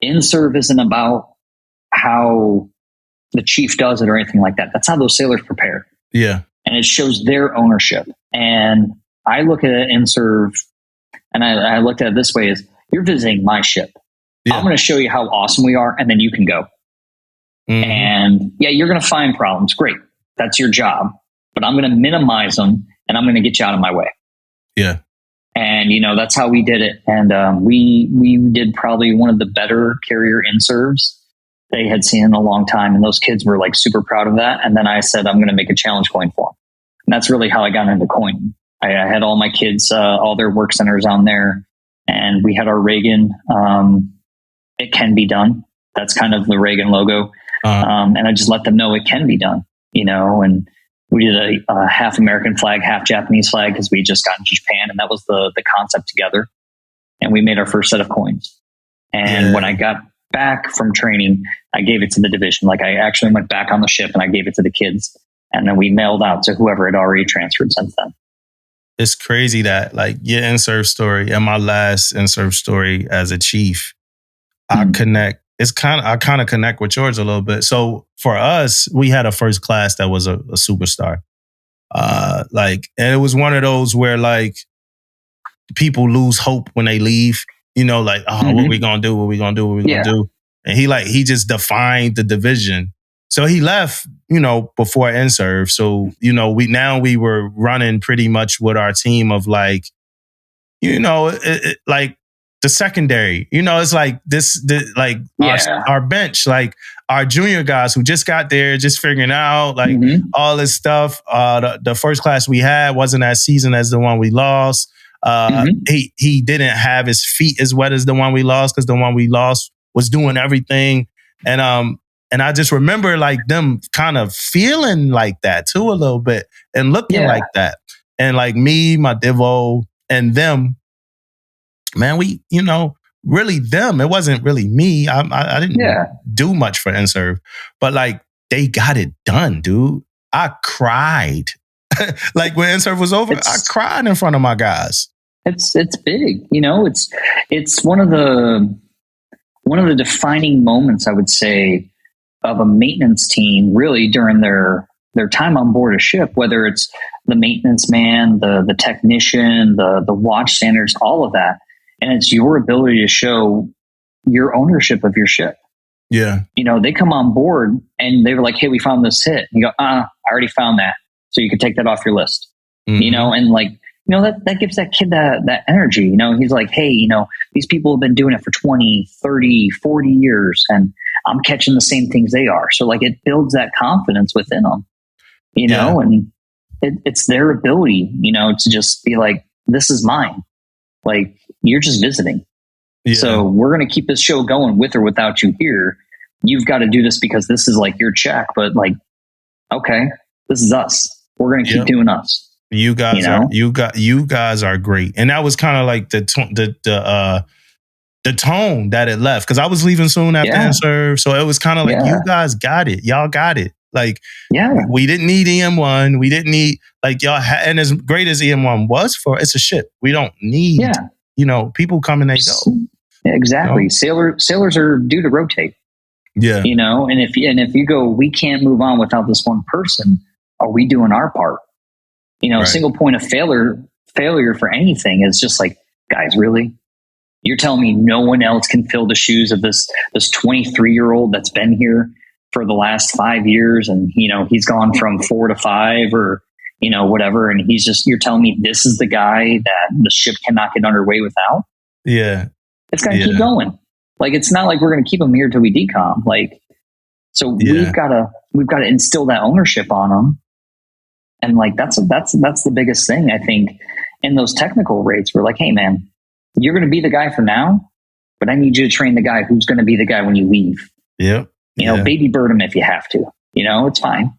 INSURV isn't about how the chief does it or anything like that. That's how those sailors prepare. Yeah. And it shows their ownership. And I look at it INSURV, and I looked at it this way: is you're visiting my ship. Yeah. I'm going to show you how awesome we are, and then you can go. Mm-hmm. And yeah, you're going to find problems. Great. That's your job. But I'm going to minimize them, and I'm going to get you out of my way. Yeah. And, that's how we did it. And we did probably one of the better carrier INSURVs they had seen in a long time. And those kids were like super proud of that. And then I said, I'm going to make a challenge coin for them. And that's really how I got into coining. I had all my kids, all their work centers on there. And we had our Reagan. It can be done. That's kind of the Reagan logo. And I just let them know it can be done, and we did a half American flag, half Japanese flag, because we just got into Japan, and that was the concept together. And we made our first set of coins. And when I got back from training, I gave it to the division. Like, I actually went back on the ship and I gave it to the kids. And then we mailed out to whoever had already transferred since then. It's crazy that, like, your INSURV story and my last INSURV story as a chief, I connect. I kind of connect with yours a little bit. So for us, we had a first class that was a superstar. And it was one of those where, like, people lose hope when they leave, what we gonna do? What we gonna do? What we gonna do? And he just defined the division. So he left, before INSURV. So, we were running pretty much with our team of, like, like, the secondary, it's like our bench, like our junior guys who just got there, just figuring out, like, all this stuff. The first class we had wasn't as seasoned as the one we lost. He didn't have his feet as wet as the one we lost, because the one we lost was doing everything. And I just remember, like, them kind of feeling like that too a little bit and looking like that. And, like, me, my Divo, and them, man, we, really them. It wasn't really me. I didn't do much for INSURV, but, like, they got it done, dude. I cried. Like, when INSURV was over, I cried in front of my guys. It's big, it's one of the defining moments, I would say, of a maintenance team, really, during their time on board a ship, whether it's the maintenance man, the technician, the watch standards, all of that. And it's your ability to show your ownership of your ship. Yeah. They come on board and they were like, hey, we found this hit. And you go, I already found that. So you can take that off your list. And, like, that gives that kid that energy. He's like, hey, these people have been doing it for 20, 30, 40 years, and I'm catching the same things they are. So, like, it builds that confidence within them, and it's their ability, to just be like, this is mine. Like, you're just visiting. Yeah. So we're going to keep this show going with or without you here. You've got to do this because this is, like, your check, but, like, okay, this is us. We're going to keep doing us. You guys you guys are great. And that was kind of like the tone that it left. Cause I was leaving soon after INSURV. So it was kind of like, you guys got it. Y'all got it. Like, we didn't need EM1. We didn't need, like, y'all and as great as EM1 was it's a ship. We don't need, people come and they go. Yeah, exactly. Sailors are due to rotate. Yeah. And if you go, we can't move on without this one person. Are we doing our part? Right. Single point of failure for anything is just like, guys, really? You're telling me no one else can fill the shoes of this 23-year-old that's been here for the last 5 years, and he's gone from 4 to 5 or whatever, and you're telling me this is the guy that the ship cannot get underway without? Yeah, it's gonna keep going. Like, it's not like we're gonna keep him here till we decom. Like, so we've got to instill that ownership on them. And, like, that's the biggest thing, I think, in those technical rates. We're like, hey, man, you're going to be the guy for now, but I need you to train the guy who's going to be the guy when you leave. Yeah. Baby bird him if you have to. It's fine.